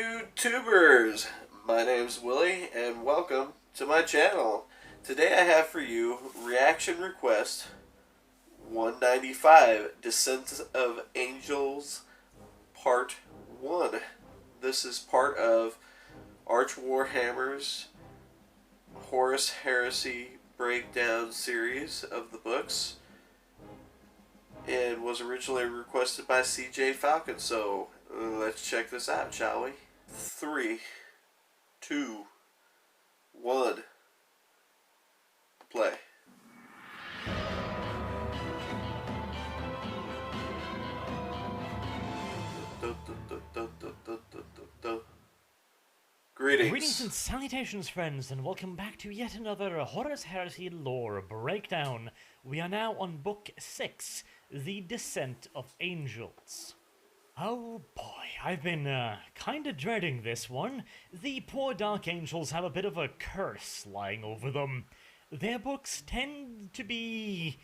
YouTubers! My name's Willie and welcome to my channel. Today I have for you Reaction Request 195 Descent of Angels Part 1. This is part of Arch Warhammer's Horus Heresy breakdown series of the books, and was originally requested by CJ Falcon. So let's check this out, shall we? 3, 2, 1, play. Greetings and salutations, friends, and welcome back to yet another Horus Heresy lore breakdown. We are now on Book 6, The Descent of Angels. Oh boy, I've been kinda dreading this one. The poor Dark Angels have a bit of a curse lying over them. Their books tend to be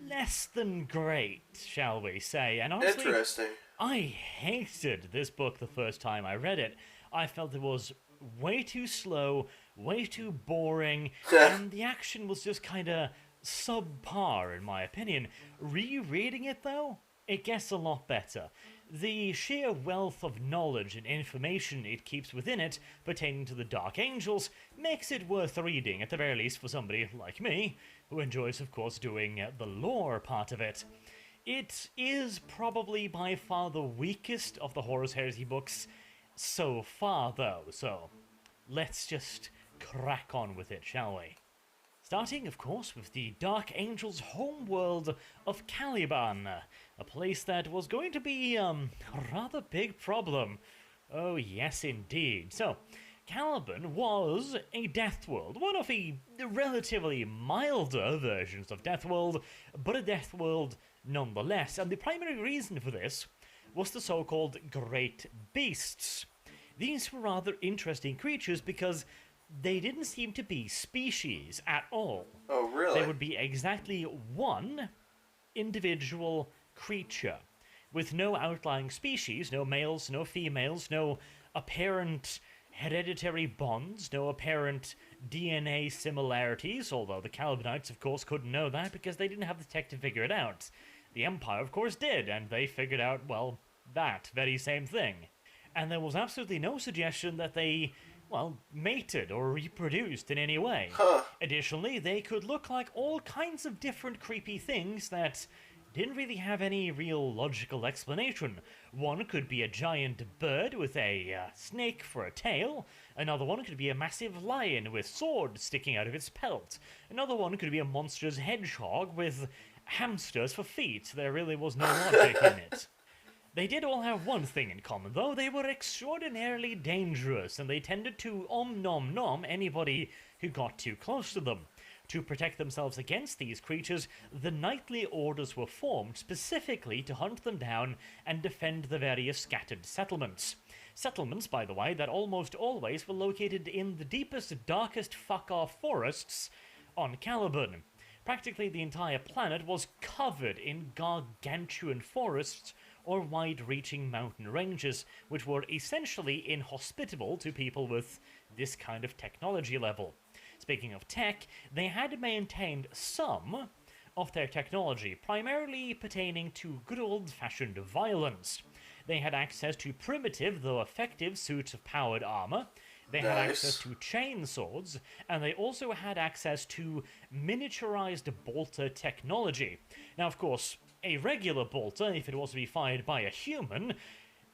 less than great, shall we say, and honestly, Interesting. I hated this book the first time I read it. I felt it was way too slow, way too boring, and the action was just kinda subpar in my opinion. Rereading it though, it gets a lot better. The sheer wealth of knowledge and information it keeps within it pertaining to the Dark Angels makes it worth reading, at the very least for somebody like me, who enjoys, of course, doing the lore part of it. It is probably by far the weakest of the Horus Heresy books so far, though, so let's just crack on with it, shall we? Starting, of course, with the Dark Angels' homeworld of Caliban, a place that was going to be a rather big problem. Oh, yes, indeed. So, Caliban was a death world, one of the relatively milder versions of Death World, but a death world nonetheless, and the primary reason for this was the so-called Great Beasts. These were rather interesting creatures because they didn't seem to be species at all. Oh, really? They would be exactly one individual creature, with no outlying species, no males, no females, no apparent hereditary bonds, no apparent DNA similarities, although the Calvinites, of course, couldn't know that because they didn't have the tech to figure it out. The Empire, of course, did, and they figured out, well, that very same thing. And there was absolutely no suggestion that they, well, mated or reproduced in any way. Huh. Additionally, they could look like all kinds of different creepy things that didn't really have any real logical explanation. One could be a giant bird with a snake for a tail. Another one could be a massive lion with swords sticking out of its pelt. Another one could be a monstrous hedgehog with hamsters for feet. There really was no logic in it. They did all have one thing in common, though. They were extraordinarily dangerous, and they tended to nom nom anybody who got too close to them. To protect themselves against these creatures, the knightly orders were formed specifically to hunt them down and defend the various scattered settlements. Settlements, by the way, that almost always were located in the deepest, darkest fuck-off forests on Caliban. Practically the entire planet was covered in gargantuan forests or wide-reaching mountain ranges, which were essentially inhospitable to people with this kind of technology level. Speaking of tech, they had maintained some of their technology, primarily pertaining to good old-fashioned violence. They had access to primitive, though effective, suits of powered armor. They had access to chain swords, and they also had access to miniaturized bolter technology. Now, of course, a regular bolter, if it was to be fired by a human,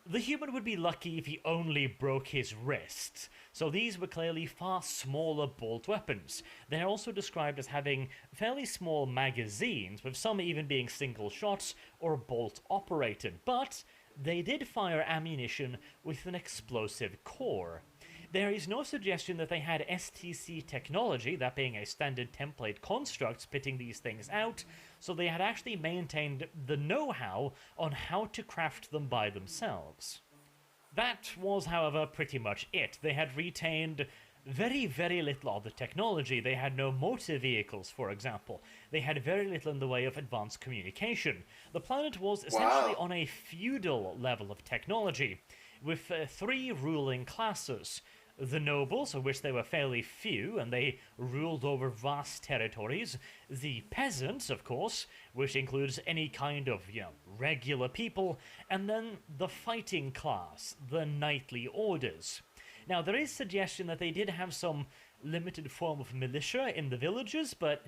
the human would be lucky if he only broke his wrist. So these were clearly far smaller bolt weapons. They're also described as having fairly small magazines, with some even being single shots or bolt operated, but they did fire ammunition with an explosive core. There is no suggestion that they had STC technology, that being a standard template construct spitting these things out, so they had actually maintained the know-how on how to craft them by themselves. That was, however, pretty much it. They had retained very, very little of the technology. They had no motor vehicles, for example. They had very little in the way of advanced communication. The planet was essentially on a feudal level of technology. with three ruling classes. The nobles, of which there were fairly few, and they ruled over vast territories. The peasants, of course, which includes any kind of, regular people. And then the fighting class, the knightly orders. Now, there is suggestion that they did have some limited form of militia in the villages, but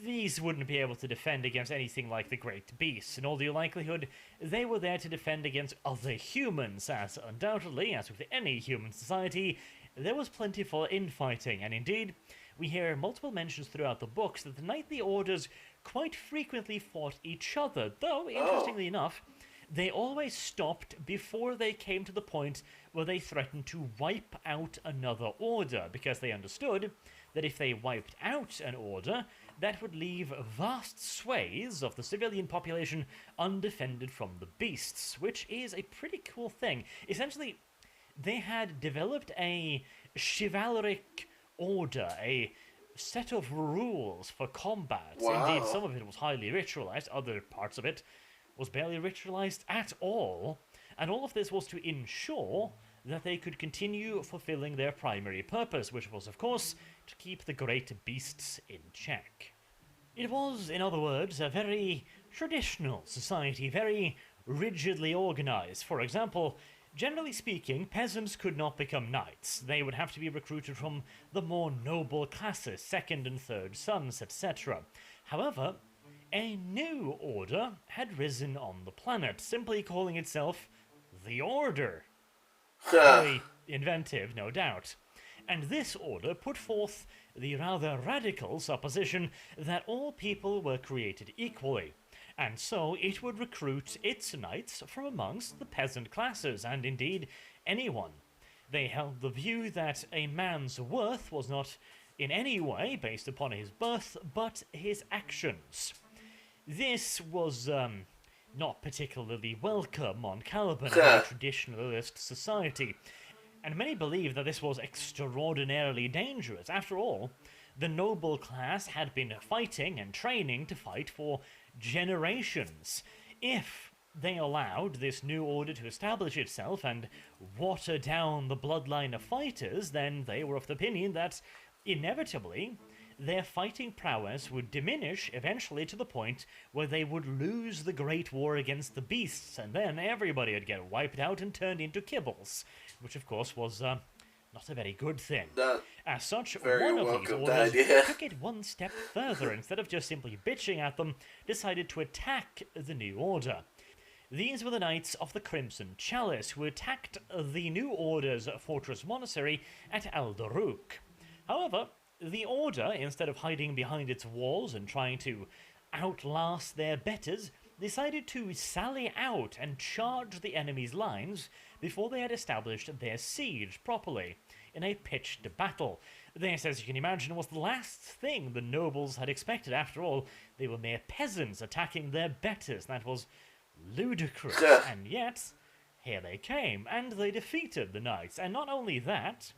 these wouldn't be able to defend against anything like the Great Beasts. In all due likelihood, they were there to defend against other humans, as undoubtedly, as with any human society, there was plentiful infighting, and indeed, we hear multiple mentions throughout the books that the knightly orders quite frequently fought each other, though, interestingly enough, they always stopped before they came to the point where they threatened to wipe out another order, because they understood that if they wiped out an order, that would leave vast swathes of the civilian population undefended from the beasts, which is a pretty cool thing. Essentially, they had developed a chivalric order, a set of rules for combat. Wow. Indeed, some of it was highly ritualized, other parts of it was barely ritualized at all, and all of this was to ensure that they could continue fulfilling their primary purpose, which was, of course, to keep the great beasts in check. It was, in other words, a very traditional society, very rigidly organized. For example, generally speaking, peasants could not become knights. They would have to be recruited from the more noble classes, second and third sons, etc. However, a new order had risen on the planet, simply calling itself the Order. Very inventive, no doubt. And this order put forth the rather radical supposition that all people were created equally, and so it would recruit its knights from amongst the peasant classes, and indeed anyone. They held the view that a man's worth was not in any way based upon his birth, but his actions. This was not particularly welcome on Caliban, a traditionalist society, and many believe that this was extraordinarily dangerous. After all, the noble class had been fighting and training to fight for generations. If they allowed this new order to establish itself and water down the bloodline of fighters, then they were of the opinion that, inevitably, their fighting prowess would diminish eventually to the point where they would lose the Great War against the beasts, and then everybody would get wiped out and turned into kibbles, which of course was not a very good thing. As such, one of these orders took it one step further. Instead of just simply bitching at them, decided to attack the new order. These were the Knights of the Crimson Chalice, who attacked the new order's fortress monastery at Aldaruk. However, the order, instead of hiding behind its walls and trying to outlast their betters, decided to sally out and charge the enemy's lines before they had established their siege properly, in a pitched battle. This, as you can imagine, was the last thing the nobles had expected. After all, they were mere peasants attacking their betters. That was ludicrous. And yet, here they came, and they defeated the knights. And not only that,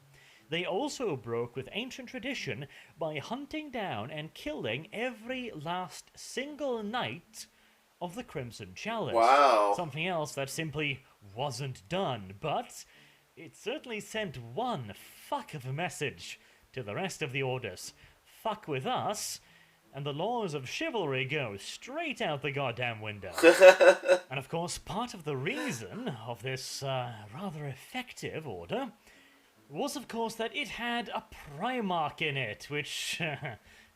they also broke with ancient tradition by hunting down and killing every last single knight of the Crimson Chalice. Wow. Something else that simply wasn't done, but it certainly sent one fuck of a message to the rest of the orders. Fuck with us, and the laws of chivalry go straight out the goddamn window. And of course, part of the reason of this rather effective order was, of course, that it had a Primarch in it, which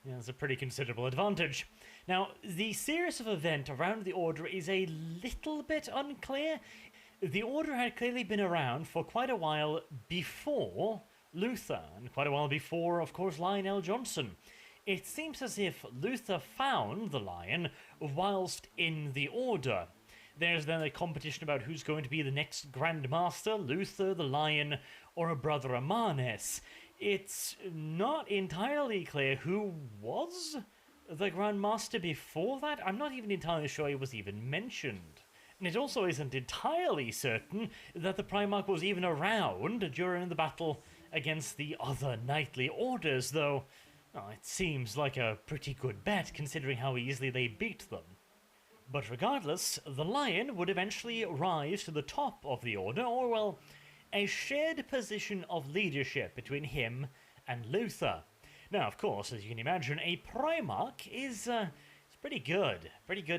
is a pretty considerable advantage. Now, the series of events around the Order is a little bit unclear. The Order had clearly been around for quite a while before Luther, and quite a while before, of course, Lionel Johnson. It seems as if Luther found the Lion whilst in the Order. There's then a competition about who's going to be the next Grand Master, Luther, the Lion, or a brother Amarnes. It's not entirely clear who was the Grand Master before that. I'm not even entirely sure he was even mentioned. And it also isn't entirely certain that the Primarch was even around during the battle against the other knightly orders, though it seems like a pretty good bet considering how easily they beat them. But regardless, the lion would eventually rise to the top of the order, or, well, a shared position of leadership between him and Luther. Now, of course, as you can imagine, a Primarch is pretty good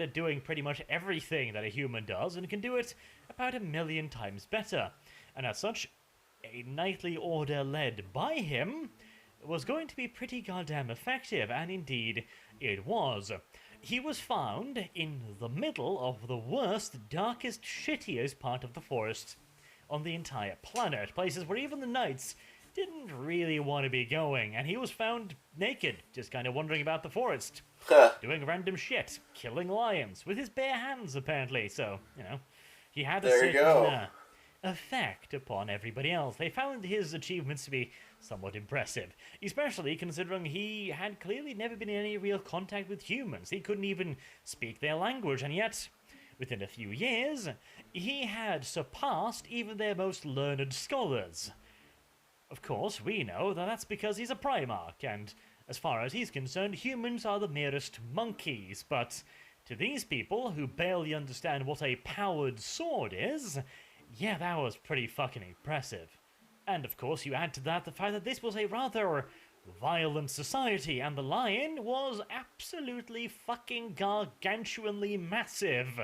at doing pretty much everything that a human does, and can do it about 1,000,000 times better. And as such, a knightly order led by him was going to be pretty goddamn effective, and indeed it was. He was found in the middle of the worst, darkest, shittiest part of the forest on the entire planet, places where even the knights didn't really want to be going, and he was found naked, just kind of wandering about the forest, doing random shit, killing lions, with his bare hands, apparently, so, he had a certain effect upon everybody else. They found his achievements to be somewhat impressive, especially considering he had clearly never been in any real contact with humans. He couldn't even speak their language, and yet, within a few years, he had surpassed even their most learned scholars. Of course, we know that that's because he's a Primarch, and as far as he's concerned, humans are the merest monkeys, but to these people who barely understand what a powered sword is, yeah, that was pretty fucking impressive. And of course, you add to that the fact that this was a rather violent society, and the lion was absolutely fucking gargantuanly massive,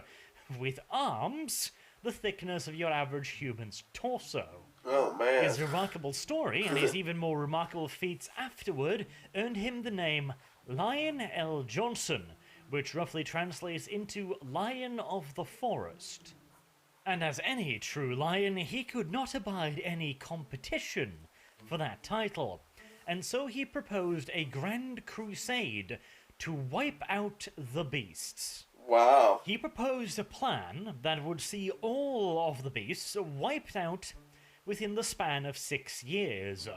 with arms the thickness of your average human's torso. Oh, man. His remarkable story, and his even more remarkable feats afterward, earned him the name Lion L. Johnson, which roughly translates into Lion of the Forest. And as any true lion, he could not abide any competition for that title, and so he proposed a grand crusade to wipe out the beasts. Wow. He proposed a plan that would see all of the beasts wiped out within the span of 6 years.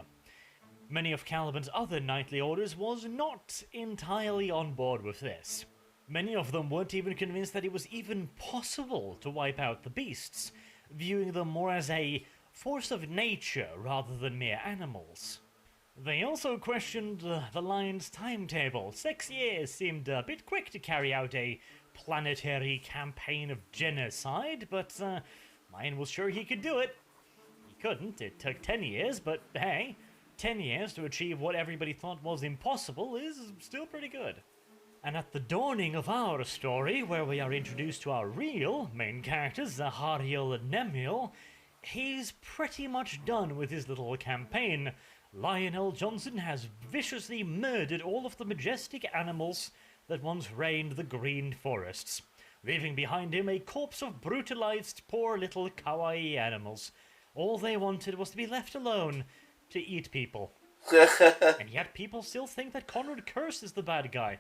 Many of Caliban's other knightly orders was not entirely on board with this. Many of them weren't even convinced that it was even possible to wipe out the beasts, viewing them more as a force of nature rather than mere animals. They also questioned the lion's timetable. 6 years seemed a bit quick to carry out a planetary campaign of genocide, but Lion was sure he could do it. He couldn't. It took 10 years, but hey, 10 years to achieve what everybody thought was impossible is still pretty good. And at the dawning of our story, where we are introduced to our real main characters, Zahariel and Nemiel, he's pretty much done with his little campaign. Lionel Johnson has viciously murdered all of the majestic animals that once reigned the green forests, leaving behind him a corpse of brutalized poor little kawaii animals. All they wanted was to be left alone to eat people. And yet people still think that Conrad Curse is the bad guy.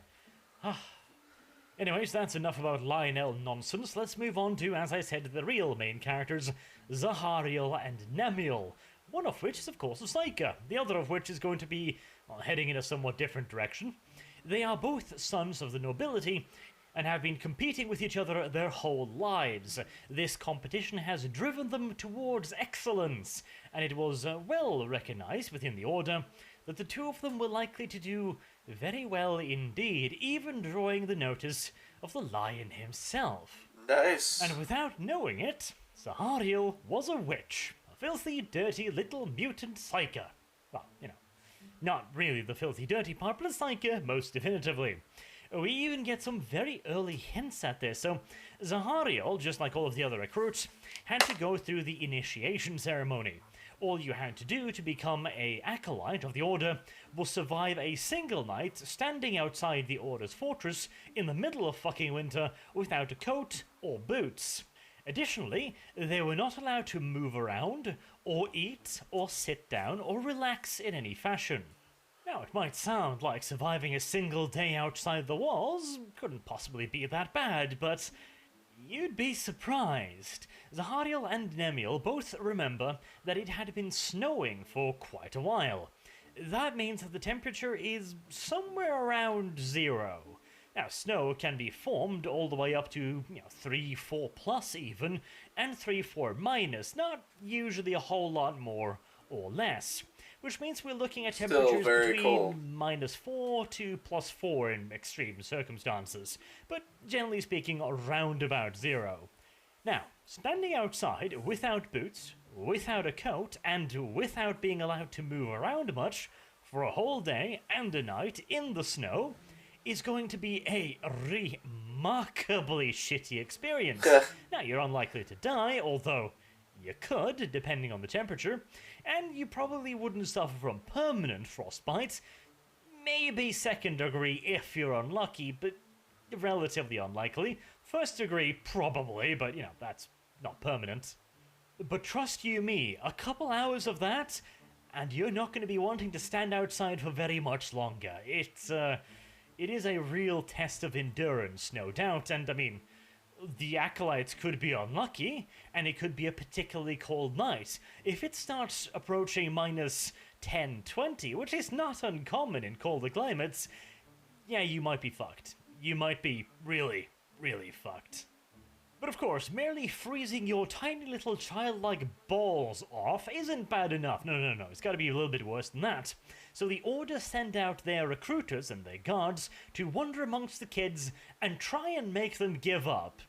Anyways, that's enough about Lionel nonsense. Let's move on to, as I said, the real main characters, Zahariel and Nemiel. One of which is, of course, a Psyker. The other of which is going to be heading in a somewhat different direction. They are both sons of the nobility and have been competing with each other their whole lives. This competition has driven them towards excellence, and it was well recognized within the order that the two of them were likely to do very well indeed, even drawing the notice of the lion himself. Nice. And without knowing it, Zahariel was a witch. A filthy, dirty, little mutant psyker. Well, not really the filthy, dirty part, but a psyker, most definitively. We even get some very early hints at this. So, Zahariel, just like all of the other recruits, had to go through the initiation ceremony. All you had to do to become an acolyte of the Order was survive a single night standing outside the Order's fortress in the middle of fucking winter without a coat or boots. Additionally, they were not allowed to move around, or eat, or sit down, or relax in any fashion. Now, it might sound like surviving a single day outside the walls couldn't possibly be that bad, but you'd be surprised. Zahariel and Nemiel both remember that it had been snowing for quite a while. That means that the temperature is somewhere around 0. Now, snow can be formed all the way up to 3, 4 plus even, and 3, 4 minus, not usually a whole lot more or less, which means we're looking at Still temperatures very between cold. -4 to +4 in extreme circumstances, but generally speaking around about 0. Now, standing outside without boots, without a coat, and without being allowed to move around much for a whole day and a night in the snow is going to be a remarkably shitty experience. Now, you're unlikely to die, although you could, depending on the temperature, and you probably wouldn't suffer from permanent frostbite. Maybe 2nd degree if you're unlucky, but relatively unlikely. 1st degree, probably, but that's not permanent. But trust you me, a couple hours of that, and you're not going to be wanting to stand outside for very much longer. It is a real test of endurance, no doubt, and I mean, the acolytes could be unlucky, and it could be a particularly cold night. If it starts approaching -10, 20, which is not uncommon in colder climates, yeah, you might be fucked. You might be really, really fucked. But of course, merely freezing your tiny little childlike balls off isn't bad enough. No, it's gotta be a little bit worse than that. So the Order send out their recruiters and their guards to wander amongst the kids and try and make them give up.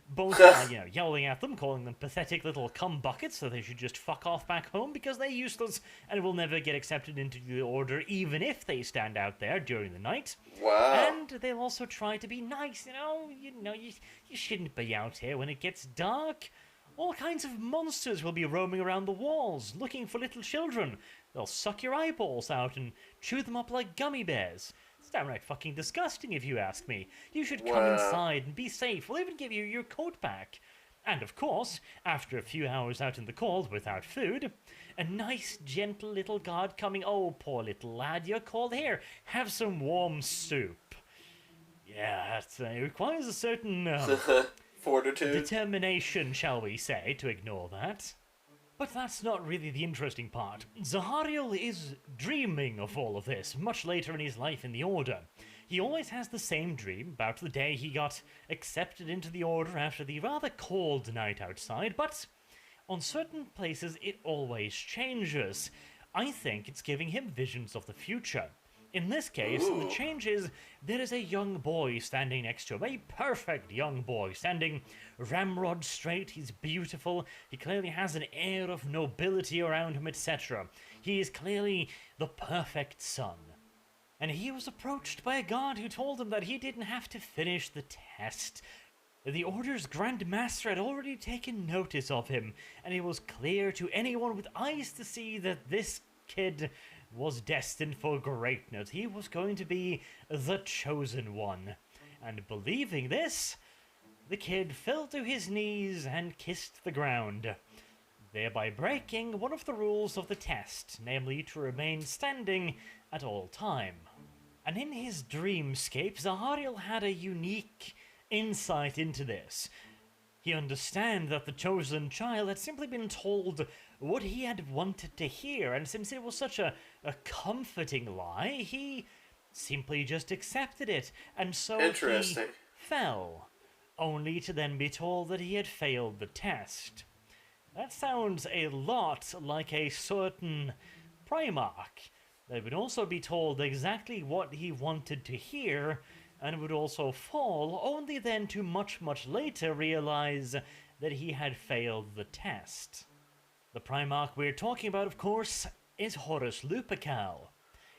Both, yelling at them, calling them pathetic little cum buckets, so they should just fuck off back home because they're useless and will never get accepted into the Order even if they stand out there during the night. Wow. And they'll also try to be nice, you shouldn't be out here when it gets dark. All kinds of monsters will be roaming around the walls, looking for little children. They'll suck your eyeballs out and chew them up like gummy bears. It's downright fucking disgusting if you ask me. You should come inside and be safe. We'll even give you your coat back. And of course, after a few hours out in the cold without food, a nice gentle little guard coming, oh poor little lad, you're cold, here, have some warm soup. Yeah, it requires a certain Fortitude. determination, shall we say, to ignore that. But that's not really the interesting part. Zahariel is dreaming of all of this, much later in his life in the Order. He always has the same dream about the day he got accepted into the Order after the rather cold night outside, but on certain places it always changes. I think it's giving him visions of the future. In this case, the change is there is a young boy standing next to him, a perfect young boy, standing ramrod straight, he's beautiful, he clearly has an air of nobility around him, etc. He is clearly the perfect son. And he was approached by a guard who told him that he didn't have to finish the test. The Order's Grand Master had already taken notice of him, and it was clear to anyone with eyes to see that this kid was destined for greatness. He was going to be the chosen one. And believing this, the kid fell to his knees and kissed the ground, thereby breaking one of the rules of the test, namely to remain standing at all time. And in his dreamscape, Zahariel had a unique insight into this. He understood that the chosen child had simply been told what he had wanted to hear, and since it was such a comforting lie, he simply just accepted it, and so he fell, only to then be told that he had failed the test. That sounds a lot like a certain Primarch that would also be told exactly what he wanted to hear, and would also fall, only then to much, much later realize that he had failed the test. The Primarch we're talking about, of course, is Horus Lupercal.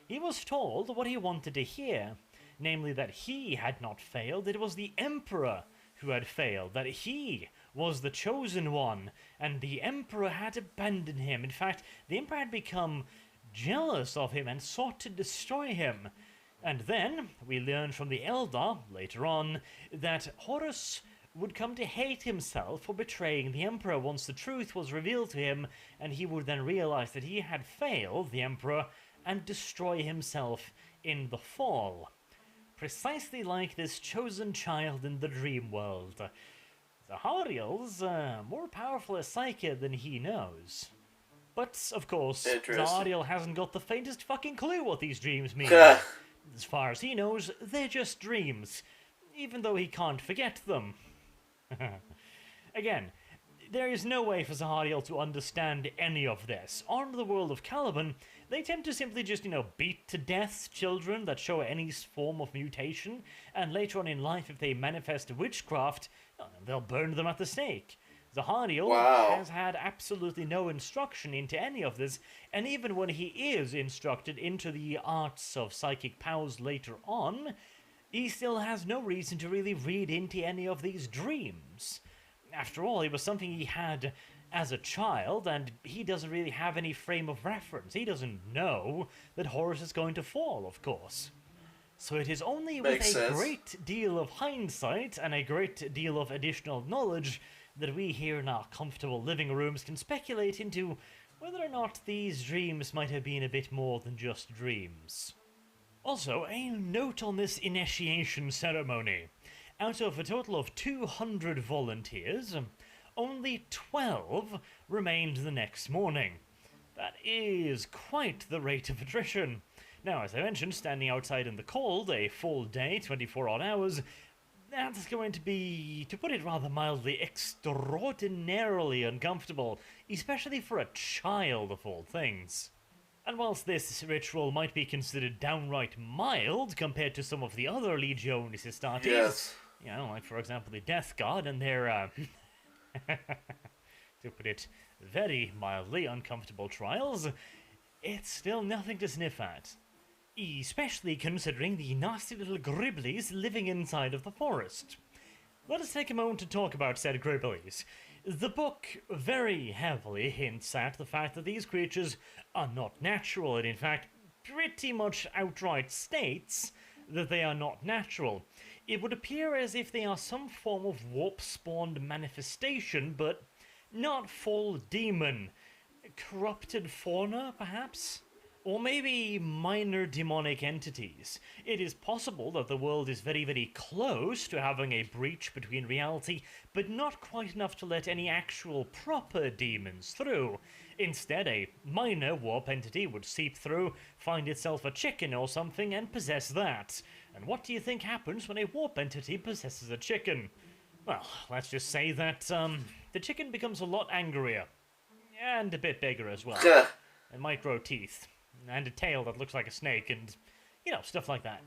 He was told what he wanted to hear, namely that he had not failed, it was the Emperor who had failed, that he was the chosen one, and the Emperor had abandoned him. In fact, the Emperor had become jealous of him and sought to destroy him. And then we learn from the Eldar, later on, that Horus would come to hate himself for betraying the Emperor once the truth was revealed to him, and he would then realize that he had failed the Emperor and destroy himself in the fall. Precisely like this chosen child in the dream world. Zahariel's more powerful a psyche than he knows. But, of course, Zahariel hasn't got the faintest fucking clue what these dreams mean. As far as he knows, they're just dreams, even though he can't forget them. Again, There is no way for Zahariel to understand any of this. On the world of Caliban, they tend to simply just, beat to death children that show any form of mutation, and later on in life, if they manifest witchcraft, they'll burn them at the stake. Zahariel Wow. has had absolutely no instruction into any of this, and even when he is instructed into the arts of psychic powers later on, he still has no reason to really read into any of these dreams. After all, it was something he had as a child, and he doesn't really have any frame of reference. He doesn't know that Horus is going to fall, of course. So it is only Makes with a sense. great deal of hindsight and a great deal of additional knowledge that we here in our comfortable living rooms can speculate into whether or not these dreams might have been a bit more than just dreams. Also, a note on this initiation ceremony. Out of a total of 200 volunteers, only 12 remained the next morning. That is quite the rate of attrition. Now, as I mentioned, standing outside in the cold, a full day, 24 odd hours, that's going to be, to put it rather mildly, extraordinarily uncomfortable, especially for a child of all things. And whilst this ritual might be considered downright mild compared to some of the other Legionis Astartes, Yes. like for example the Death Guard and their, to put it very mildly, uncomfortable trials, it's still nothing to sniff at. Especially considering the nasty little gribblies living inside of the forest. Let us take a moment to talk about said gribblies. The book very heavily hints at the fact that these creatures are not natural, and in fact pretty much outright states that they are not natural. It would appear as if they are some form of warp-spawned manifestation, but not full demon. Corrupted fauna, perhaps? Or maybe minor demonic entities. It is possible that the world is very, very close to having a breach between reality, but not quite enough to let any actual proper demons through. Instead, a minor warp entity would seep through, find itself a chicken or something, and possess that. And what do you think happens when a warp entity possesses a chicken? Well, let's just say that, the chicken becomes a lot angrier. And a bit bigger as well. And might grow teeth. And a tail that looks like a snake, and, stuff like that.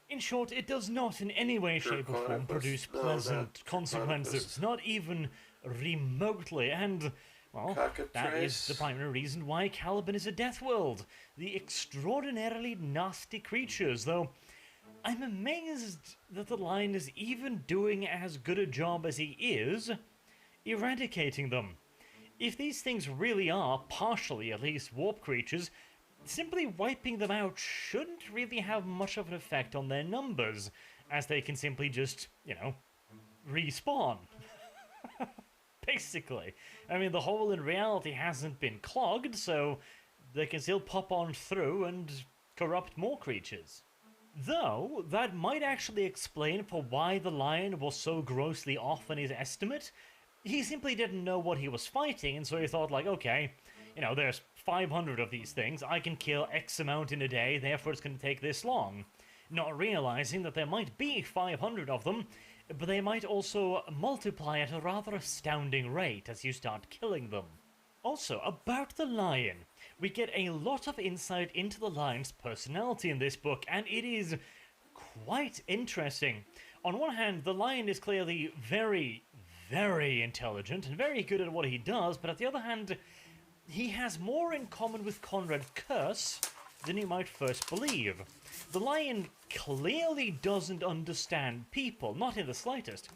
In short, it does not in any way, shape, or form produce pleasant consequences, not even remotely, and, well, that is the primary reason why Caliban is a death world. The extraordinarily nasty creatures, though I'm amazed that the Lion is even doing as good a job as he is eradicating them. If these things really are, partially at least, warp creatures, simply wiping them out shouldn't really have much of an effect on their numbers, as they can simply just, respawn. Basically. I mean, the hole in reality hasn't been clogged, so they can still pop on through and corrupt more creatures. Though, that might actually explain for why the Lion was so grossly off in his estimate. He simply didn't know what he was fighting, and so he thought, like, okay, there's 500 of these things, I can kill X amount in a day, therefore it's going to take this long. Not realizing that there might be 500 of them, but they might also multiply at a rather astounding rate as you start killing them. Also, about the Lion, we get a lot of insight into the Lion's personality in this book, and it is quite interesting. On one hand, the Lion is clearly very, very intelligent and very good at what he does, but on the other hand, he has more in common with Conrad Curse than you might first believe. The Lion clearly doesn't understand people, not in the slightest.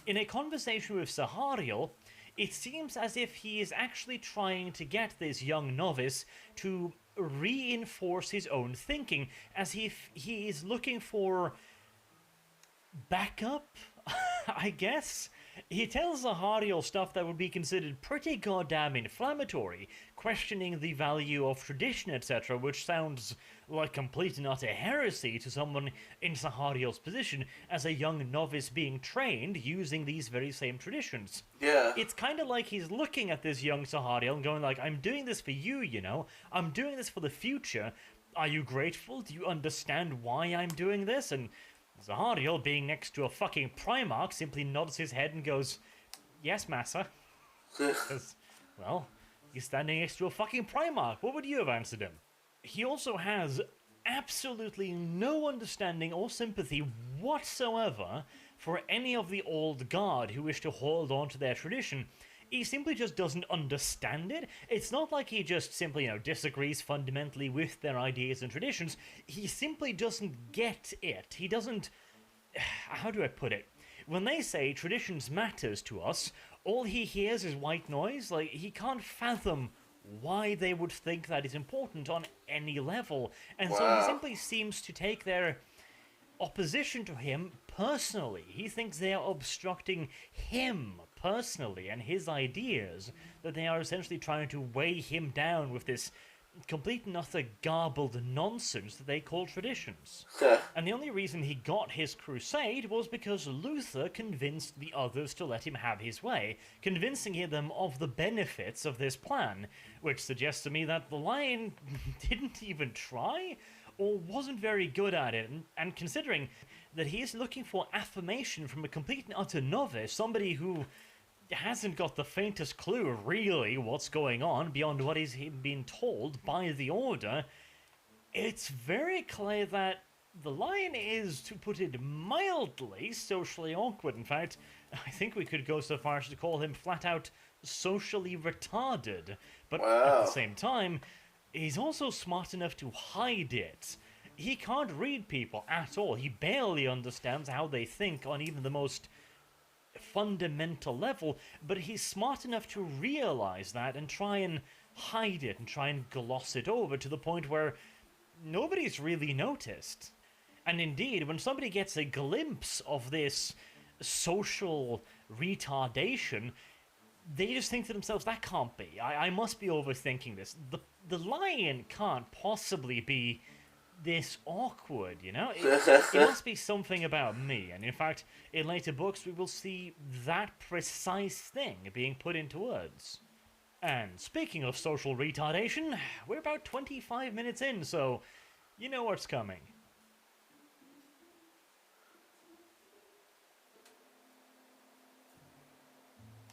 In a conversation with Zahariel, it seems as if he is actually trying to get this young novice to reinforce his own thinking, as if he is looking for backup, I guess? He tells Zahariel stuff that would be considered pretty goddamn inflammatory, questioning the value of tradition, etc., which sounds like complete and utter heresy to someone in Zahariel's position as a young novice being trained using these very same traditions. Yeah. It's kind of like he's looking at this young Zahariel and going like, I'm doing this for you, I'm doing this for the future. Are you grateful? Do you understand why I'm doing this? And Zahariel, being next to a fucking Primarch, simply nods his head and goes, yes, massa. Because, well, he's standing next to a fucking Primarch. What would you have answered him? He also has absolutely no understanding or sympathy whatsoever for any of the old guard who wish to hold on to their tradition. He simply just doesn't understand it. It's not like he just simply, disagrees fundamentally with their ideas and traditions. He simply doesn't get it. He doesn't... How do I put it? When they say traditions matters to us, all he hears is white noise. Like, he can't fathom why they would think that is important on any level. And so he simply seems to take their opposition to him personally. He thinks they are obstructing him personally and his ideas, that they are essentially trying to weigh him down with this complete and utter garbled nonsense that they call traditions. And the only reason he got his crusade was because Luther convinced the others to let him have his way, convincing them of the benefits of this plan, which suggests to me that the Lion didn't even try, or wasn't very good at it, and considering that he is looking for affirmation from a complete and utter novice, somebody who hasn't got the faintest clue, really, what's going on beyond what he's been told by the Order, it's very clear that the Lion is, to put it mildly, socially awkward. In fact, I think we could go so far as to call him flat-out socially retarded. But at the same time, he's also smart enough to hide it. He can't read people at all. He barely understands how they think on even the most fundamental level, but he's smart enough to realize that and try and hide it and try and gloss it over to the point where nobody's really noticed. And indeed, when somebody gets a glimpse of this social retardation, they just think to themselves, that can't be. I must be overthinking this. The Lion can't possibly be this awkward, It must be something about me. And in fact, in later books, we will see that precise thing being put into words. And speaking of social retardation, we're about 25 minutes in, so you know what's coming.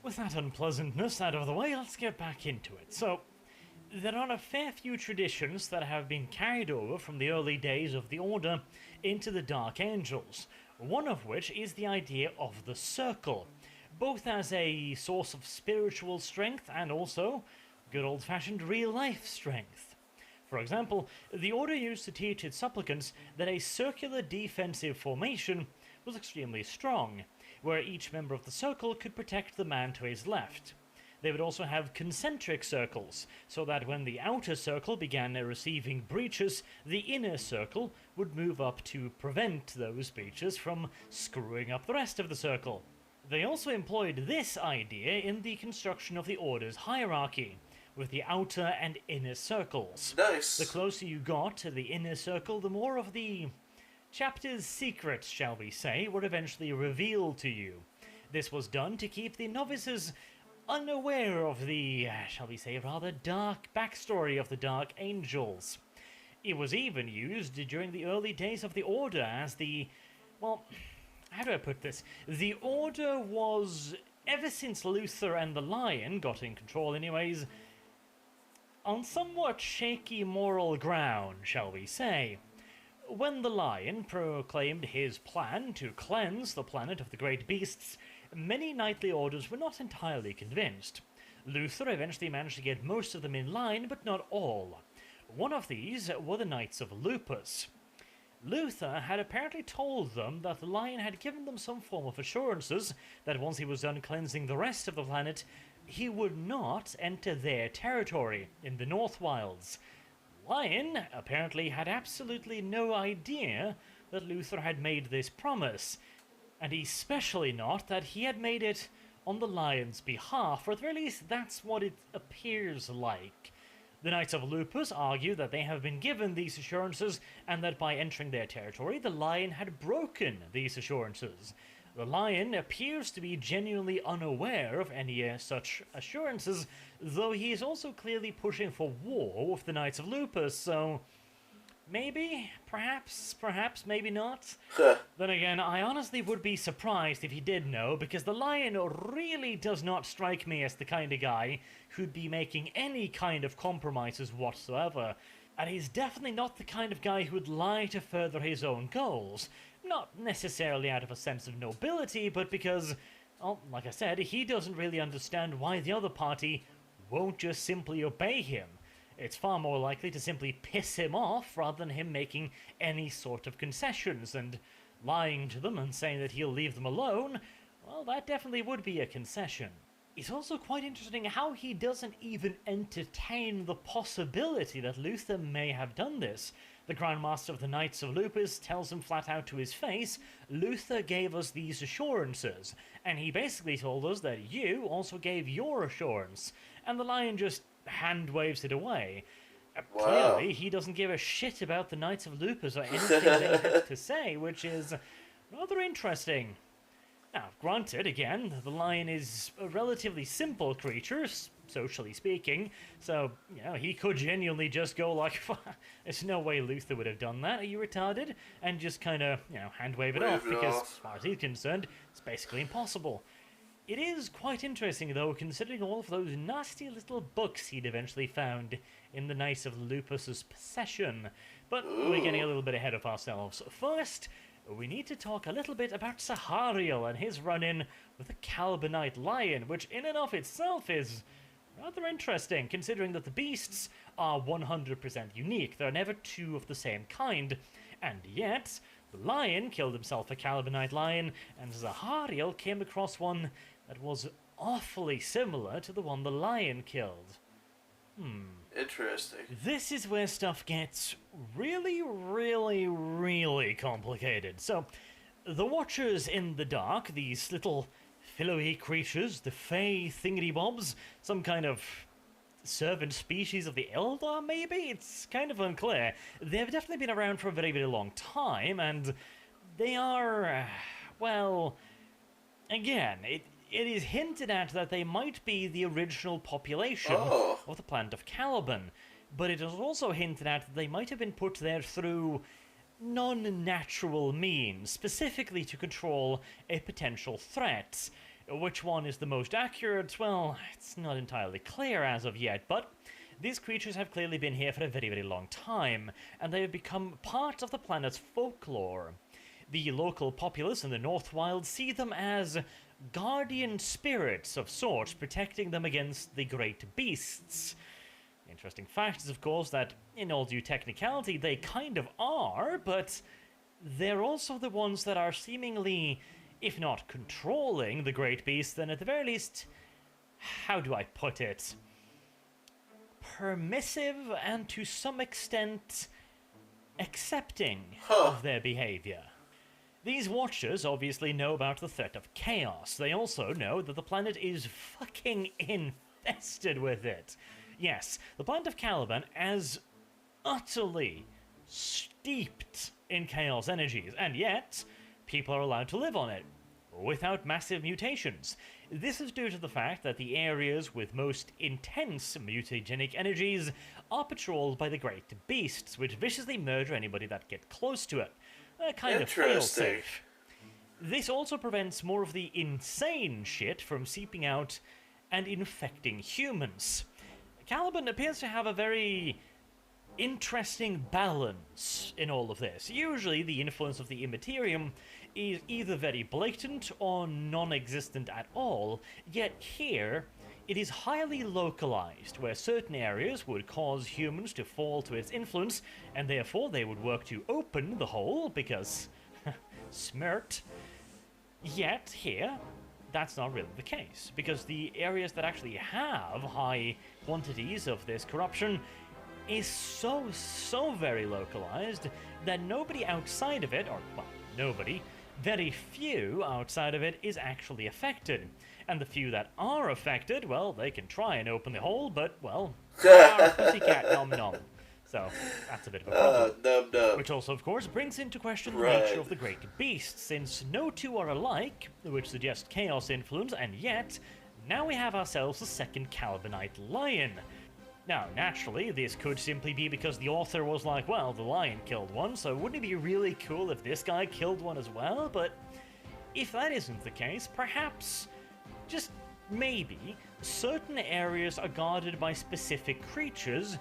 With that unpleasantness out of the way, let's get back into it. So, there are a fair few traditions that have been carried over from the early days of the Order into the Dark Angels, one of which is the idea of the Circle, both as a source of spiritual strength and also good old-fashioned real-life strength. For example, the Order used to teach its supplicants that a circular defensive formation was extremely strong, where each member of the circle could protect the man to his left. They would also have concentric circles, so that when the outer circle began receiving breaches, the inner circle would move up to prevent those breaches from screwing up the rest of the circle. They also employed this idea in the construction of the Order's hierarchy, with the outer and inner circles. Nice. The closer you got to the inner circle, the more of the chapter's secrets, shall we say, were eventually revealed to you. This was done to keep the novices unaware of the, shall we say, rather dark backstory of the Dark Angels. It was even used during the early days of the Order as the, well, how do I put this? The Order was, ever since Luther and the Lion got in control anyways, on somewhat shaky moral ground, shall we say. When the Lion proclaimed his plan to cleanse the planet of the great beasts, many knightly orders were not entirely convinced. Luther eventually managed to get most of them in line, but not all. One of these were the Knights of Lupus. Luther had apparently told them that the Lion had given them some form of assurances that once he was done cleansing the rest of the planet, he would not enter their territory in the North Wilds. Lion apparently had absolutely no idea that Luther had made this promise, and especially not that he had made it on the Lion's behalf, or at the very least that's what it appears like. The Knights of Lupus argue that they have been given these assurances, and that by entering their territory, the Lion had broken these assurances. The Lion appears to be genuinely unaware of any such assurances, though he is also clearly pushing for war with the Knights of Lupus, so Maybe, perhaps, maybe not. Huh. Then again, I honestly would be surprised if he did know, because the Lion really does not strike me as the kind of guy who'd be making any kind of compromises whatsoever. And he's definitely not the kind of guy who would lie to further his own goals. Not necessarily out of a sense of nobility, but because, well, like I said, he doesn't really understand why the other party won't just simply obey him. It's far more likely to simply piss him off rather than him making any sort of concessions, and lying to them and saying that he'll leave them alone, well, that definitely would be a concession. It's also quite interesting how he doesn't even entertain the possibility that Luther may have done this. The Grand Master of the Knights of Lupus tells him flat out to his face, Luther gave us these assurances, and he basically told us that you also gave your assurance, and the Lion just hand waves it away. Wow. Clearly, he doesn't give a shit about the Knights of Lupus or anything they have to say, which is rather interesting. Now, granted, again, the Lion is a relatively simple creature, socially speaking, so, you know, he could genuinely just go like, there's no way Luther would have done that, are you retarded? And just kind of, you know, hand wave it off, because as far as he's concerned, it's basically impossible. It is quite interesting, though, considering all of those nasty little books he'd eventually found in the Knights of Lupus's possession. But we're getting a little bit ahead of ourselves. First, we need to talk a little bit about Sahariel and his run-in with the Calibanite Lion, which in and of itself is rather interesting, considering that the beasts are 100% unique. There are never two of the same kind, and yet the Lion killed himself a Calibanite lion, and Sahariel came across one that was awfully similar to the one the Lion killed. Interesting. This is where stuff gets really, really, really complicated. So, the Watchers in the Dark, these little pillowy creatures, the Fey thingamabobs, some kind of servant species of the Eldar, maybe? It's kind of unclear. They've definitely been around for a very, very long time, and they are, well, again, it is hinted at that they might be the original population of the planet of Caliban, but it is also hinted at that they might have been put there through non-natural means, specifically to control a potential threat. Which one is the most accurate? Well, it's not entirely clear as of yet, but these creatures have clearly been here for a very, very long time, and they have become part of the planet's folklore. The local populace in the North Wilds see them as guardian spirits of sorts, protecting them against the great beasts. The interesting fact is, of course, that in all due technicality, they kind of are, but they're also the ones that are seemingly, if not controlling the great beasts, then at the very least, how do I put it? Permissive and to some extent accepting of their behavior. These Watchers obviously know about the threat of chaos. They also know that the planet is fucking infested with it. Yes, the planet of Caliban is utterly steeped in chaos energies, and yet people are allowed to live on it without massive mutations. This is due to the fact that the areas with most intense mutagenic energies are patrolled by the great beasts, which viciously murder anybody that get close to it. A kind of fail-safe. This also prevents more of the insane shit from seeping out and infecting humans. Caliban appears to have a very interesting balance in all of this. Usually the influence of the Immaterium is either very blatant or non-existent at all, yet here it is highly localized, where certain areas would cause humans to fall to its influence, and therefore they would work to open the hole, because smirt. Yet here, that's not really the case, because the areas that actually have high quantities of this corruption is so very localized that nobody outside of it, or, well, nobody, very few outside of it is actually affected. And the few that are affected, well, they can try and open the hole, but, well, pussycat nom nom. So, that's a bit of a problem. Num num. Which also, of course, brings into question the nature of the great beasts, since no two are alike, which suggests chaos influence, and yet, now we have ourselves a second Calibanite lion. Now, naturally, this could simply be because the author was like, well, the lion killed one, so wouldn't it be really cool if this guy killed one as well? But if that isn't the case, perhaps, just maybe, certain areas are guarded by specific creatures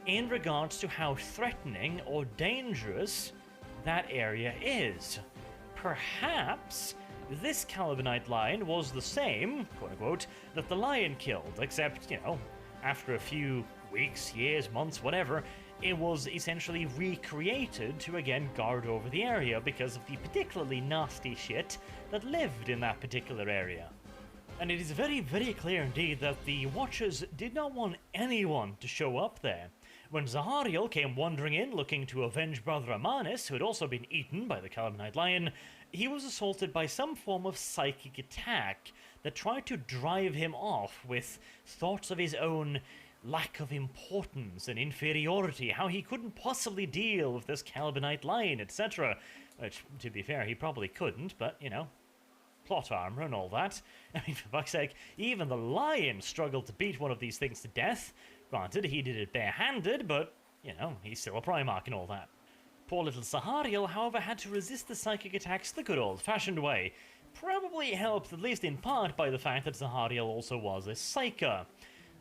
in regards to how threatening or dangerous that area is. Perhaps this Calibanite lion was the same, quote-unquote, that the lion killed, except, after a few weeks, years, months, whatever, it was essentially recreated to again guard over the area because of the particularly nasty shit that lived in that particular area. And it is very, very clear indeed that the Watchers did not want anyone to show up there. When Zahariel came wandering in looking to avenge Brother Amanis, who had also been eaten by the Calibanite lion, he was assaulted by some form of psychic attack that tried to drive him off with thoughts of his own lack of importance and inferiority, how he couldn't possibly deal with this Calibanite lion, etc. Which, to be fair, he probably couldn't, but, plot armor and all that. I mean, for fuck's sake, even the lion struggled to beat one of these things to death. Granted, he did it barehanded, but, he's still a Primarch and all that. Poor little Zahariel, however, had to resist the psychic attacks the good old-fashioned way. Probably helped, at least in part, by the fact that Zahariel also was a Psyker.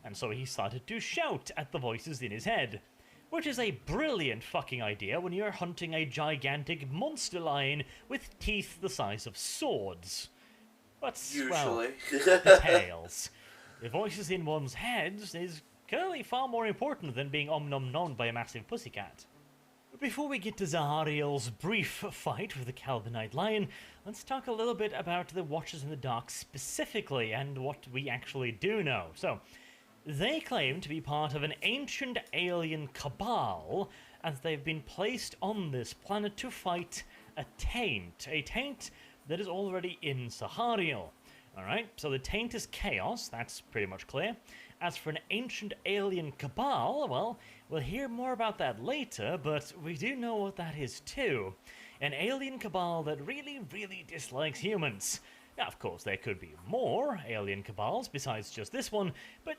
And so he started to shout at the voices in his head. Which is a brilliant fucking idea when you're hunting a gigantic monster lion with teeth the size of swords. But, Usually. well, details. The voices in one's head is clearly far more important than being om-nom-nommed by a massive pussycat. Before we get to Zahariel's brief fight with the Calibanite lion, let's talk a little bit about the Watchers in the Dark specifically and what we actually do know. So, they claim to be part of an ancient alien cabal, as they've been placed on this planet to fight a taint that is already in Zahariel. Alright, so the taint is chaos, that's pretty much clear. As for an ancient alien cabal, well, we'll hear more about that later, but we do know what that is too. An alien cabal that really, really dislikes humans. Now, of course, there could be more alien cabals besides just this one, but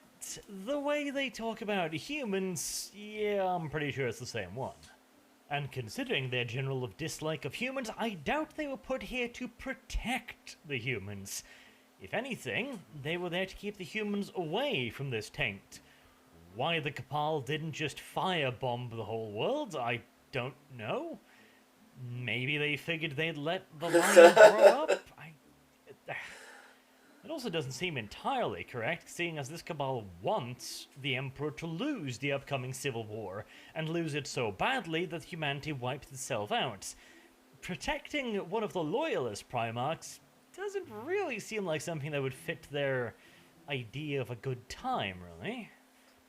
the way they talk about humans, yeah, I'm pretty sure it's the same one. And considering their general dislike of humans, I doubt they were put here to protect the humans. If anything, they were there to keep the humans away from this taint. Why the Cabal didn't just firebomb the whole world, I don't know. Maybe they figured they'd let the lion grow up? It also doesn't seem entirely correct, seeing as this Cabal wants the Emperor to lose the upcoming civil war, and lose it so badly that humanity wipes itself out. Protecting one of the loyalist Primarchs doesn't really seem like something that would fit their idea of a good time, really.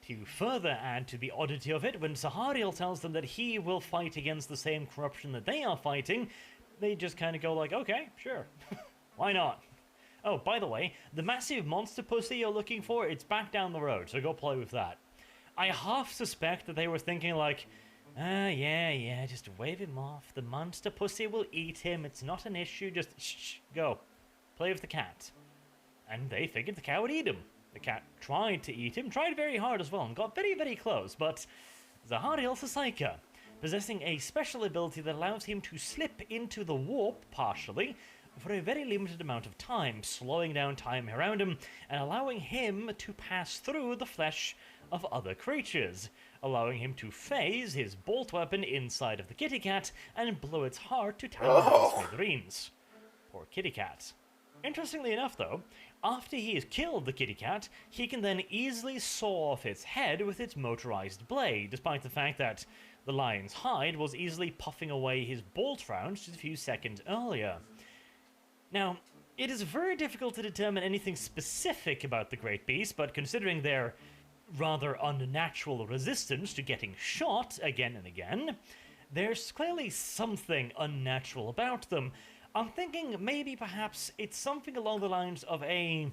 To further add to the oddity of it, when Zahariel tells them that he will fight against the same corruption that they are fighting, they just kind of go like, okay, sure, why not? Oh, by the way, the massive monster pussy you're looking for, it's back down the road, so go play with that. I half suspect that they were thinking like, yeah, just wave him off. The monster pussy will eat him. It's not an issue. Just shh, go. Play with the cat. And they figured the cat would eat him. The cat tried to eat him, tried very hard as well, and got very, very close, but Zahariel's a Psyker, possessing a special ability that allows him to slip into the warp, partially, for a very limited amount of time, slowing down time around him, and allowing him to pass through the flesh of other creatures, allowing him to phase his bolt weapon inside of the kitty cat and blow its heart to tiny smithereens. Poor kitty cat. Interestingly enough, though, after he has killed the kitty cat, he can then easily saw off its head with its motorized blade, despite the fact that the lion's hide was easily puffing away his bolt rounds just a few seconds earlier. Now, it is very difficult to determine anything specific about the great beast, but considering their rather unnatural resistance to getting shot again and again, there's clearly something unnatural about them. I'm thinking maybe perhaps it's something along the lines of a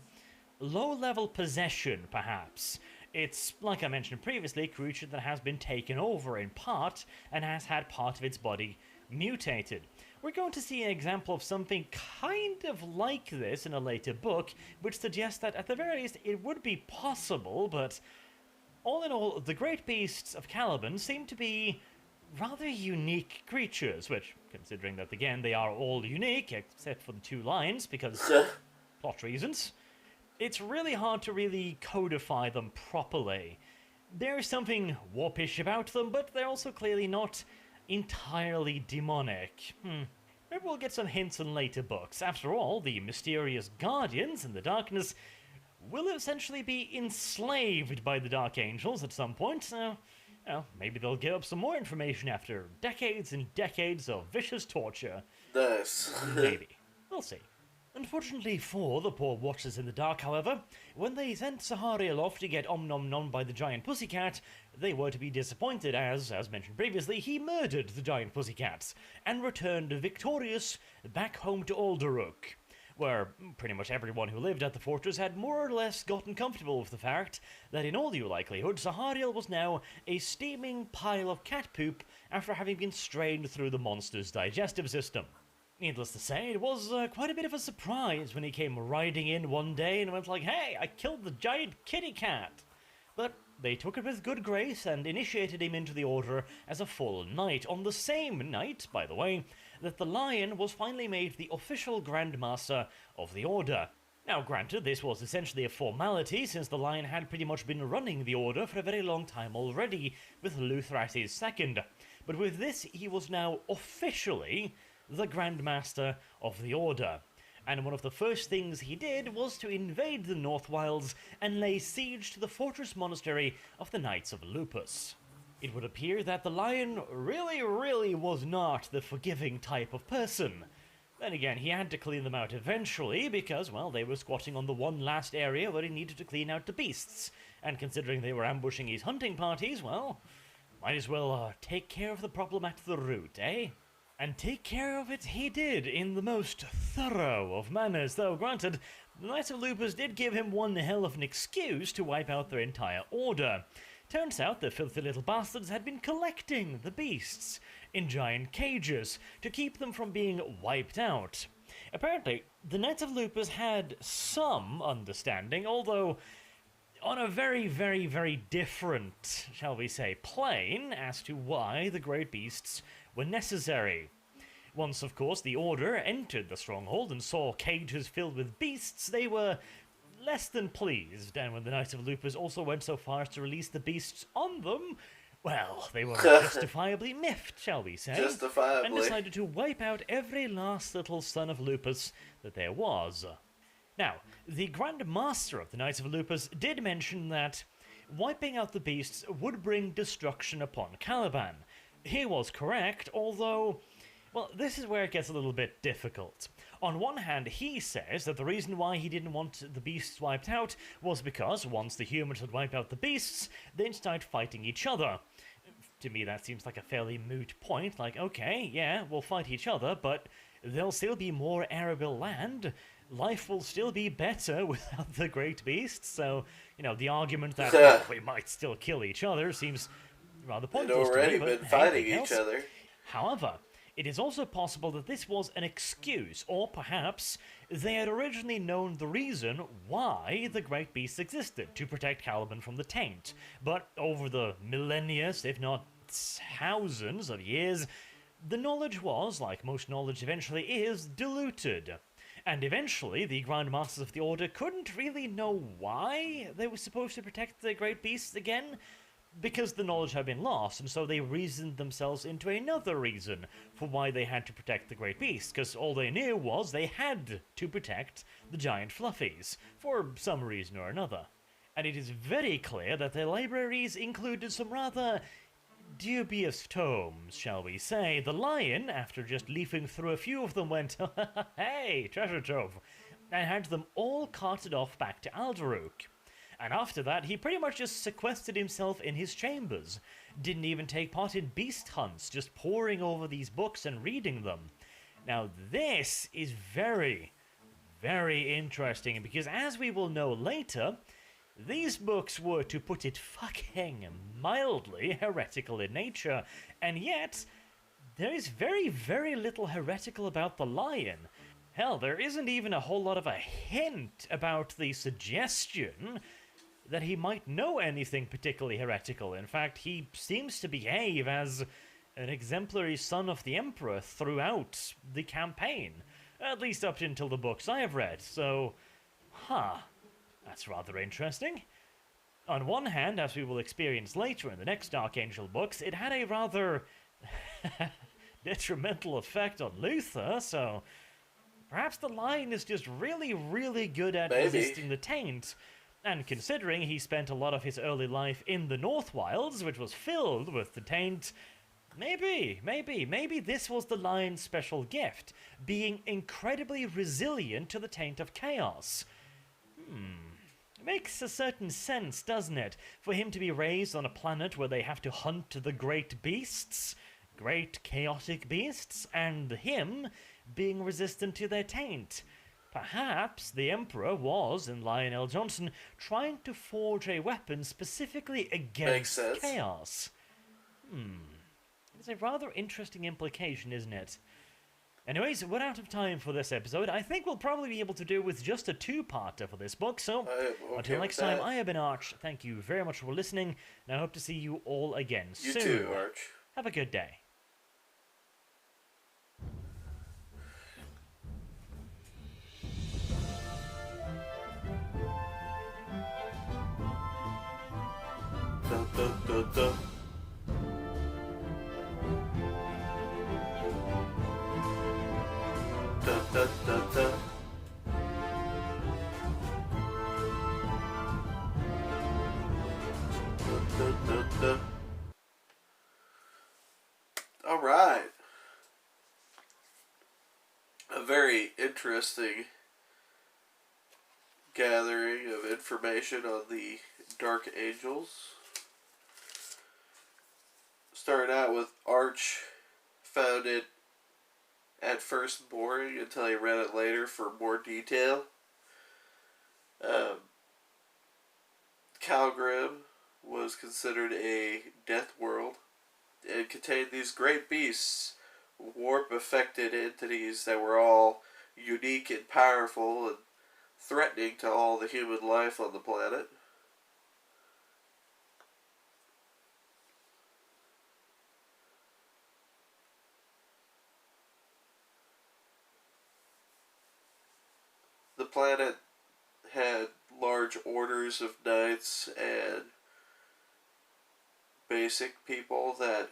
low-level possession, perhaps. It's, like I mentioned previously, a creature that has been taken over in part and has had part of its body mutated. We're going to see an example of something kind of like this in a later book, which suggests that at the very least it would be possible, but All in all, the great beasts of Caliban seem to be rather unique creatures, which, considering that again they are all unique, except for the two lions, because plot reasons, it's really hard to really codify them properly. There's something warpish about them, but they're also clearly not entirely demonic. Maybe we'll get some hints in later books. After all, the mysterious guardians in the darkness will essentially be enslaved by the Dark Angels at some point, so maybe they'll give up some more information after decades and decades of vicious torture. Nice. Maybe. We'll see. Unfortunately for the poor Watchers in the Dark, however, when they sent Sahariel off to get Om-Nom-Nom by the giant pussycat, they were to be disappointed as mentioned previously, he murdered the giant pussycats and returned victorious back home to Alderuk, where pretty much everyone who lived at the fortress had more or less gotten comfortable with the fact that in all due likelihood Sahariel was now a steaming pile of cat poop after having been strained through the monster's digestive system. Needless to say, it was quite a bit of a surprise when he came riding in one day and went like, "Hey, I killed the giant kitty cat!" But they took it with good grace and initiated him into the order as a full knight, on the same night, by the way, that the lion was finally made the official Grand Master of the Order. Now granted, this was essentially a formality, since the lion had pretty much been running the Order for a very long time already, with Luthras' second. But with this, he was now officially the Grand Master of the Order. And one of the first things he did was to invade the North Wilds and lay siege to the fortress monastery of the Knights of Lupus. It would appear that the lion really was not the forgiving type of person. Then again, he had to clean them out eventually because, well, they were squatting on the one last area where he needed to clean out the beasts. And considering they were ambushing his hunting parties, well, might as well take care of the problem at the root, eh? And take care of it he did in the most thorough of manners, though granted, the Knights of Lupus did give him one hell of an excuse to wipe out their entire order. Turns out the filthy little bastards had been collecting the beasts in giant cages to keep them from being wiped out. Apparently, the Knights of Lupus had some understanding, although on a very different, shall we say, plane as to why the great beasts were necessary. Once, of course, the Order entered the stronghold and saw cages filled with beasts, they were less than pleased, and when the Knights of Lupus also went so far as to release the beasts on them, well, they were justifiably miffed, shall we say, Justifiably. and decided to wipe out every last little son of Lupus that there was. Now, the Grand Master of the Knights of Lupus did mention that wiping out the beasts would bring destruction upon Caliban. He was correct, although, well, this is where it gets a little bit difficult. On one hand, he says that the reason why he didn't want the beasts wiped out was because once the humans had wiped out the beasts, they'd start fighting each other. To me, that seems like a fairly moot point, like, okay, yeah, we'll fight each other, but there'll still be more arable land. Life will still be better without the great beasts, so, the argument that we might still kill each other seems rather pointless. They'd already been fighting each other. However, it is also possible that this was an excuse, or perhaps they had originally known the reason why the great beasts existed, to protect Caliban from the taint. But over the millennia, if not thousands of years, the knowledge was, like most knowledge eventually is, diluted. And eventually, the Grand Masters of the Order couldn't really know why they were supposed to protect the great beasts again, because the knowledge had been lost, and so they reasoned themselves into another reason for why they had to protect the great beasts, because all they knew was they had to protect the giant fluffies, for some reason or another. And it is very clear that their libraries included some rather dubious tomes, shall we say. The lion, after just leafing through a few of them, went, "Hey, treasure trove," and had them all carted off back to Alderuk. And after that, he pretty much just sequestered himself in his chambers. Didn't even take part in beast hunts, just poring over these books and reading them. Now this is very interesting, because as we will know later, these books were, to put it fucking mildly, heretical in nature, and yet there is very little heretical about the lion. Hell, there isn't even a whole lot of a hint about the suggestion that he might know anything particularly heretical. In fact, he seems to behave as an exemplary son of the Emperor throughout the campaign, at least up until the books I have read. So, that's rather interesting. On one hand, as we will experience later in the next Dark Angel books, it had a rather detrimental effect on Luther, so perhaps the Lion is just really, really good at resisting the taint. And considering he spent a lot of his early life in the North Wilds, which was filled with the taint, maybe this was the Lion's special gift, being incredibly resilient to the taint of chaos. It makes a certain sense, doesn't it, for him to be raised on a planet where they have to hunt the great beasts, great chaotic beasts, and him being resistant to their taint. Perhaps the Emperor was, in Lionel Johnson, trying to forge a weapon specifically against chaos. It's a rather interesting implication, isn't it? Anyways, we're out of time for this episode. I think we'll probably be able to do with just a two-parter for this book, so until next time, I have been Arch. Thank you very much for listening, and I hope to see you all again soon. You too, Arch. Have a good day. Dun, dun, dun, dun. Dun, dun, dun, dun. Dun, dun, dun, dun. All right. A very interesting gathering of information on the Dark Angels. Started out with Arch found it at first boring until he read it later for more detail. Calgrim was considered a death world and contained these great beasts, warp-affected entities that were all unique and powerful and threatening to all the human life on the planet. The planet had large orders of knights and basic people that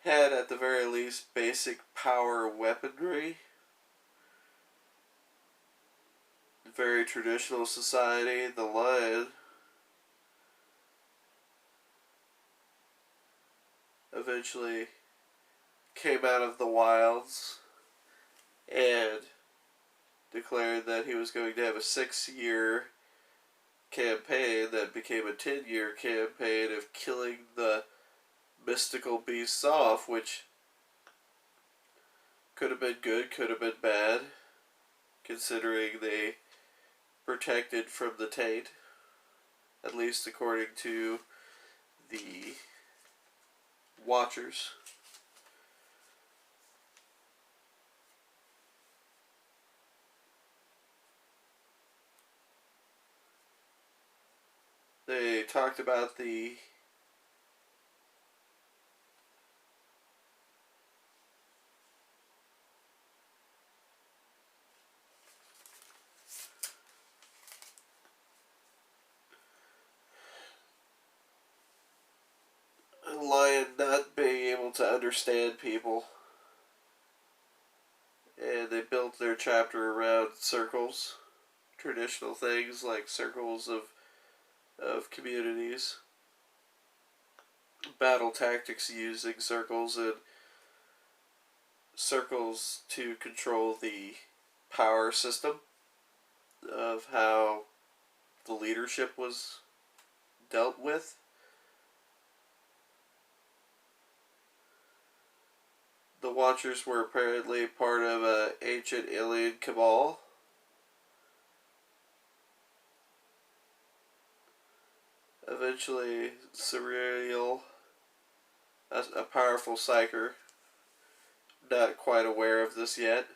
had, at the very least, basic power weaponry. Very traditional society. The Lion eventually came out of the wilds and declared that he was going to have a 6-year campaign that became a 10-year campaign of killing the mystical beasts off, which could have been good, could have been bad, considering they protected from the taint, at least according to the Watchers. They talked about the Lion not being able to understand people. And they built their chapter around circles. Traditional things like circles of communities. Battle tactics using circles and circles to control the power system of how the leadership was dealt with. The Watchers were apparently part of an ancient alien cabal. Eventually, Surreal, a powerful psyker, not quite aware of this yet,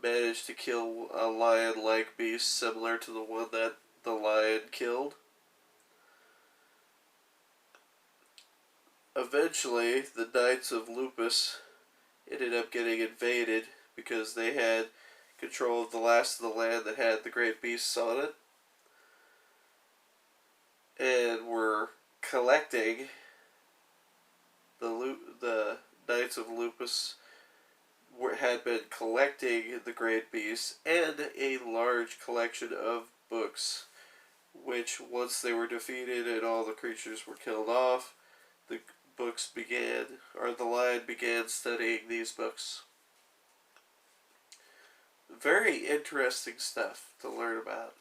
managed to kill a lion-like beast similar to the one that the lion killed. Eventually, the Knights of Lupus ended up getting invaded because they had control of the last of the land that had the great beasts on it, and were collecting the Knights of Lupus had been collecting the great beasts and a large collection of books, which once they were defeated and all the creatures were killed off, the the lion began studying these books. Very interesting stuff to learn about.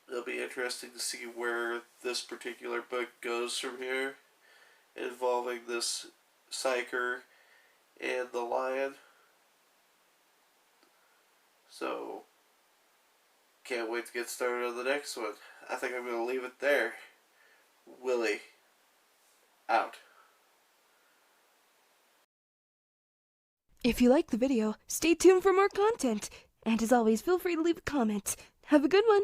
It'll be interesting to see where this particular book goes from here, involving this psyker and the lion. So, can't wait to get started on the next one. I think I'm going to leave it there. Willie, out. If you liked the video, stay tuned for more content. And as always, feel free to leave a comment. Have a good one.